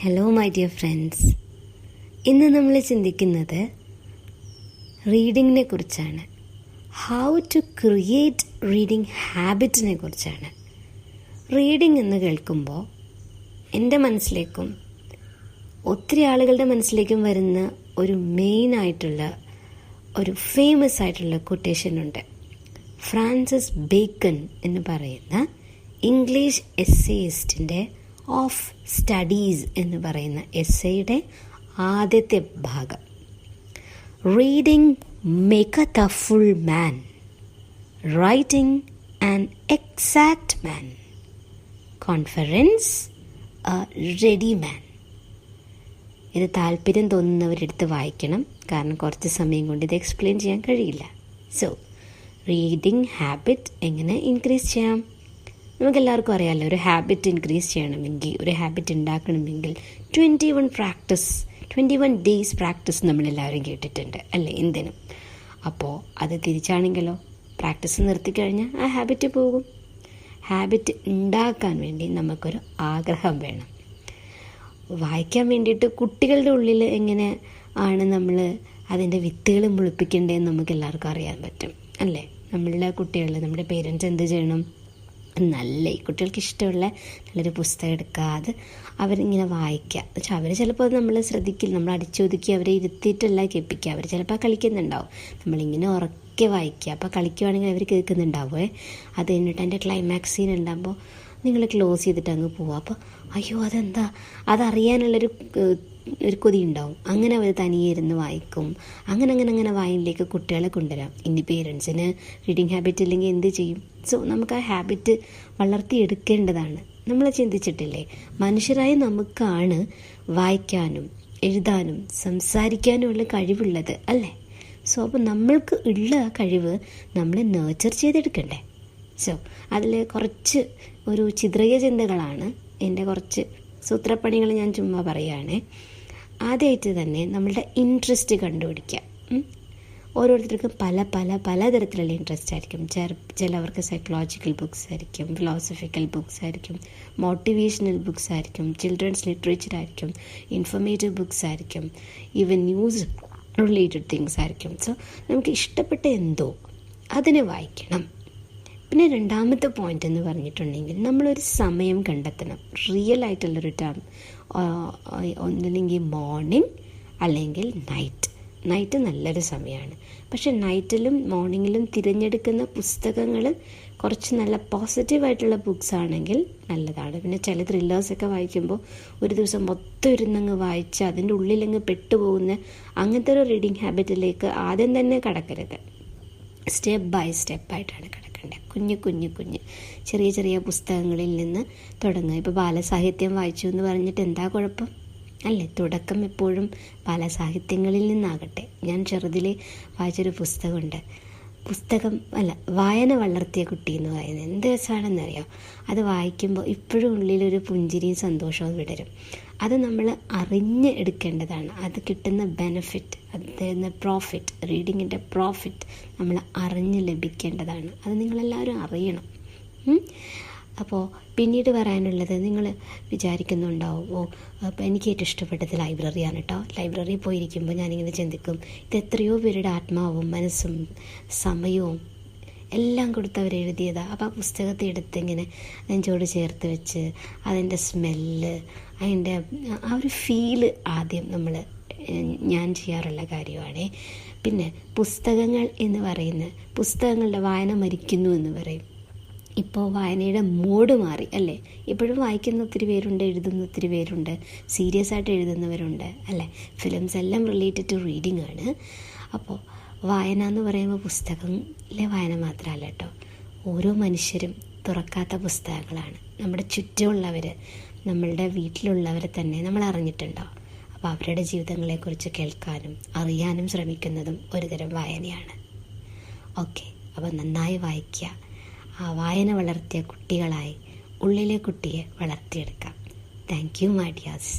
Hello my dear friends, ഇന്ന് നമ്മൾ ചിന്തിക്കുന്നത് റീഡിങ്ങിനെ കുറിച്ചാണ്. ഹൗ ടു ക്രിയേറ്റ് റീഡിങ് ഹാബിറ്റിനെ കുറിച്ചാണ്. റീഡിംഗ് എന്ന് കേൾക്കുമ്പോൾ എൻ്റെ മനസ്സിലേക്കും ഒത്തിരി ആളുകളുടെ മനസ്സിലേക്കും വരുന്ന ഒരു മെയിനായിട്ടുള്ള ഒരു ഫേമസ് ആയിട്ടുള്ള കൊട്ടേഷൻ ഉണ്ട്. ഫ്രാൻസിസ് ബേക്കൺ എന്ന് പറയുന്ന ഇംഗ്ലീഷ് എസ്സേയിസ്റ്റിൻ്റെ ഓഫ് സ്റ്റഡീസ് എന്ന് പറയുന്ന എസ്സേയുടെ ആദ്യത്തെ ഭാഗം. Reading maketh a full man, writing an exact man, conference a ready man. ഇത് താല്പര്യം തോന്നുന്നവരെടുത്ത് വായിക്കണം, കാരണം കുറച്ച് സമയം കൊണ്ട് ഇത് എക്സ്പ്ലെയിൻ ചെയ്യാൻ കഴിയില്ല. സോ റീഡിംഗ് ഹാബിറ്റ് എങ്ങനെ ഇൻക്രീസ് ചെയ്യാം? നമുക്കെല്ലാവർക്കും അറിയാമല്ലോ, ഒരു ഹാബിറ്റ് ഇൻക്രീസ് ചെയ്യണമെങ്കിൽ, ഒരു ഹാബിറ്റ് ഉണ്ടാക്കണമെങ്കിൽ 21 ഡേയ്സ് പ്രാക്ടീസ് നമ്മളെല്ലാവരും കേട്ടിട്ടുണ്ട് അല്ലേ, എന്തിനും. അപ്പോൾ അത് തിരിച്ചാണെങ്കിലോ, പ്രാക്ടീസ് നിർത്തിക്കഴിഞ്ഞാൽ ആ ഹാബിറ്റ് പോകും. ഹാബിറ്റ് ഉണ്ടാക്കാൻ വേണ്ടി നമുക്കൊരു ആഗ്രഹം വേണം. വായിക്കാൻ വേണ്ടിയിട്ട് കുട്ടികളുടെ ഉള്ളിൽ എങ്ങനെ ആണ് നമ്മൾ അതിൻ്റെ വിത്തുകൾ മുളിപ്പിക്കേണ്ടതെന്ന് നമുക്ക് എല്ലാവർക്കും അറിയാൻ പറ്റും അല്ലേ. നമ്മളുടെ കുട്ടികൾ, നമ്മുടെ പേരൻറ്റ്സ് എന്ത് ചെയ്യണം? നല്ല കുട്ടികൾക്ക് ഇഷ്ടമുള്ള നല്ലൊരു പുസ്തകം എടുക്കുക, അത് അവരിങ്ങനെ വായിക്കുക. പക്ഷെ അവർ ചിലപ്പോൾ അത് നമ്മൾ ശ്രദ്ധിക്കില്ല, നമ്മൾ അടിച്ചൊതുക്കി അവരെ ഇരുത്തിയിട്ടല്ല കേൾപ്പിക്കുക. അവർ ചിലപ്പോൾ കളിക്കുന്നുണ്ടാവും, നമ്മളിങ്ങനെ ഉറക്കെ വായിക്കുക. അപ്പോൾ കളിക്കുവാണെങ്കിൽ അവർ കേൾക്കുന്നുണ്ടാവുമേ. അത് കഴിഞ്ഞിട്ട് അതിൻ്റെ ക്ലൈമാക്സ് സീൻ ഉണ്ടാകുമ്പോൾ നിങ്ങൾ ക്ലോസ് ചെയ്തിട്ട് അങ്ങ് പോവുക. അപ്പോൾ അയ്യോ അതെന്താ, അതറിയാനുള്ളൊരു കൊതി ഉണ്ടാവും. അങ്ങനെ അവർ തനിയെ ഇരുന്ന് വായിക്കും. അങ്ങനെ വായനയിലേക്ക് കുട്ടികളെ കൊണ്ടുവരാം. ഇനി പേരൻസിന് റീഡിങ് ഹാബിറ്റ് ഇല്ലെങ്കിൽ എന്ത് ചെയ്യും? സോ നമുക്ക് ആ ഹാബിറ്റ് വളർത്തിയെടുക്കേണ്ടതാണ്. നമ്മൾ ചിന്തിച്ചിട്ടില്ലേ, മനുഷ്യരായ നമുക്കാണ് വായിക്കാനും എഴുതാനും സംസാരിക്കാനും ഉള്ള കഴിവുള്ളത് അല്ലേ. സോ അപ്പോൾ നമ്മൾക്ക് ഉള്ള കഴിവ് നമ്മൾ നേർച്ചർ ചെയ്തെടുക്കണ്ടേ. സോ അതിൽ കുറച്ച് ഒരു ചിത്രീയ ചിന്തകളാണ് എൻ്റെ കുറച്ച് സൂത്രപ്പണികൾ ഞാൻ ചുമ്മാ പറയുകയാണേ. ആദ്യമായിട്ട് തന്നെ നമ്മളുടെ ഇൻട്രസ്റ്റ് കണ്ടുപിടിക്കുക. ഓരോരുത്തർക്കും പല തരത്തിലുള്ള ഇൻട്രസ്റ്റ് ആയിരിക്കും. ചിലവർക്ക് സൈക്കോളജിക്കൽ ബുക്സ് ആയിരിക്കും, ഫിലോസഫിക്കൽ ബുക്സ് ആയിരിക്കും, മോട്ടിവേഷണൽ ബുക്സ് ആയിരിക്കും, ചിൽഡ്രൻസ് ലിറ്ററേച്ചർ ആയിരിക്കും, ഇൻഫർമേറ്റീവ് ബുക്സ് ആയിരിക്കും, ഈവൻ ന്യൂസ് റിലേറ്റഡ് തിങ്സ് ആയിരിക്കും. സോ നമുക്ക് ഇഷ്ടപ്പെട്ട എന്തോ അതിനെ വായിക്കണം. പിന്നെ രണ്ടാമത്തെ പോയിന്റ് എന്ന് പറഞ്ഞിട്ടുണ്ടെങ്കിൽ നമ്മളൊരു സമയം കണ്ടെത്തണം. റിയൽ ആയിട്ടുള്ളൊരു ടൈം, ഒന്നില്ലെങ്കിൽ മോർണിംഗ് അല്ലെങ്കിൽ നൈറ്റ് നല്ലൊരു സമയമാണ്. പക്ഷെ നൈറ്റിലും മോർണിംഗിലും തിരഞ്ഞെടുക്കുന്ന പുസ്തകങ്ങൾ കുറച്ച് നല്ല പോസിറ്റീവായിട്ടുള്ള ബുക്സ് ആണെങ്കിൽ നല്ലതാണ്. പിന്നെ ചില ത്രില്ലേഴ്സൊക്കെ വായിക്കുമ്പോൾ ഒരു ദിവസം മൊത്തം ഇരുന്നങ്ങ് വായിച്ച് അതിൻ്റെ ഉള്ളിലങ്ങ് പെട്ടുപോകുന്ന അങ്ങനത്തെ ഒരു റീഡിങ് ഹാബിറ്റിലേക്ക് ആദ്യം തന്നെ കടക്കരുത്. Step by സ്റ്റെപ്പായിട്ടാണ് കിടക്കേണ്ടത്. കുഞ്ഞ് ചെറിയ പുസ്തകങ്ങളിൽ നിന്ന് തുടങ്ങുക. ഇപ്പോൾ ബാലസാഹിത്യം വായിച്ചു എന്ന് പറഞ്ഞിട്ട് എന്താ കുഴപ്പം അല്ലേ? തുടക്കം എപ്പോഴും ബാലസാഹിത്യങ്ങളിൽ നിന്നാകട്ടെ. ഞാൻ ചെറുതിൽ വായിച്ചൊരു പുസ്തകമുണ്ട്, വായന വളർത്തിയ കുട്ടി എന്ന് പറയുന്നത്. എന്ത് രസമാണെന്നറിയാം. അത് വായിക്കുമ്പോൾ ഇപ്പോഴും ഉള്ളിലൊരു പുഞ്ചിരിയും സന്തോഷവും വിടരും. അത് നമ്മൾ അറിഞ്ഞ് എടുക്കേണ്ടതാണ്. അത് കിട്ടുന്ന ബെനഫിറ്റ്, അത് തരുന്ന പ്രോഫിറ്റ്, റീഡിങ്ങിൻ്റെ പ്രോഫിറ്റ് നമ്മൾ അറിഞ്ഞ് ലഭിക്കേണ്ടതാണ്. അത് നിങ്ങളെല്ലാവരും അറിയണം. അപ്പോൾ പിന്നീട് പറയാനുള്ളത്, നിങ്ങൾ വിചാരിക്കുന്നുണ്ടാവും, അപ്പോൾ എനിക്ക് ഏറ്റവും ഇഷ്ടപ്പെട്ടത് ലൈബ്രറിയാണ് കേട്ടോ. ലൈബ്രറിയിൽ പോയിരിക്കുമ്പോൾ ഞാനിങ്ങനെ ചിന്തിക്കും, ഇത് എത്രയോ പേരുടെ ആത്മാവും മനസ്സും സമയവും എല്ലാം കൊടുത്തവരെഴുതിയതാണ്. അപ്പോൾ ആ പുസ്തകത്തെ എടുത്ത് ഇങ്ങനെ നെഞ്ചോട് ചേർത്ത് വെച്ച് അതിൻ്റെ സ്മെല്ല്, അതിൻ്റെ ആ ഒരു ഫീല് ആദ്യം ഞാൻ ചെയ്യാറുള്ള കാര്യമാണ്. പിന്നെ പുസ്തകങ്ങൾ എന്ന് പറയുന്ന, പുസ്തകങ്ങളുടെ വായന മരിക്കുന്നു എന്ന് പറയും. ഇപ്പോൾ വായനയുടെ മോഡ് മാറി അല്ലേ. ഇപ്പോഴും വായിക്കുന്ന ഒത്തിരി പേരുണ്ട്, എഴുതുന്ന ഒത്തിരി പേരുണ്ട്, സീരിയസ് ആയിട്ട് എഴുതുന്നവരുണ്ട് അല്ലേ. ഫിലിംസ് എല്ലാം റിലേറ്റഡ് ടു റീഡിംഗ് ആണ്. അപ്പോൾ വായന എന്ന് പറയുമ്പോൾ പുസ്തകത്തിലെ വായന മാത്രമല്ല കേട്ടോ, ഓരോ മനുഷ്യരും തുറക്കാത്ത പുസ്തകങ്ങളാണ്. നമ്മുടെ ചുറ്റുമുള്ളവർ, നമ്മളുടെ വീട്ടിലുള്ളവരെ തന്നെ നമ്മൾ അറിഞ്ഞിട്ടുണ്ടോ? അപ്പോൾ അവരുടെ ജീവിതങ്ങളെക്കുറിച്ച് കേൾക്കാനും അറിയാനും ശ്രമിക്കുന്നതും ഒരുതരം വായനയാണ്. ഓക്കെ, അപ്പോൾ നന്നായി വായിക്കുക. ആ വായന വളർത്തിയ കുട്ടികളായി ഉള്ളിലെ കുട്ടിയെ വളർത്തിയെടുക്കാം. Thank you my dears.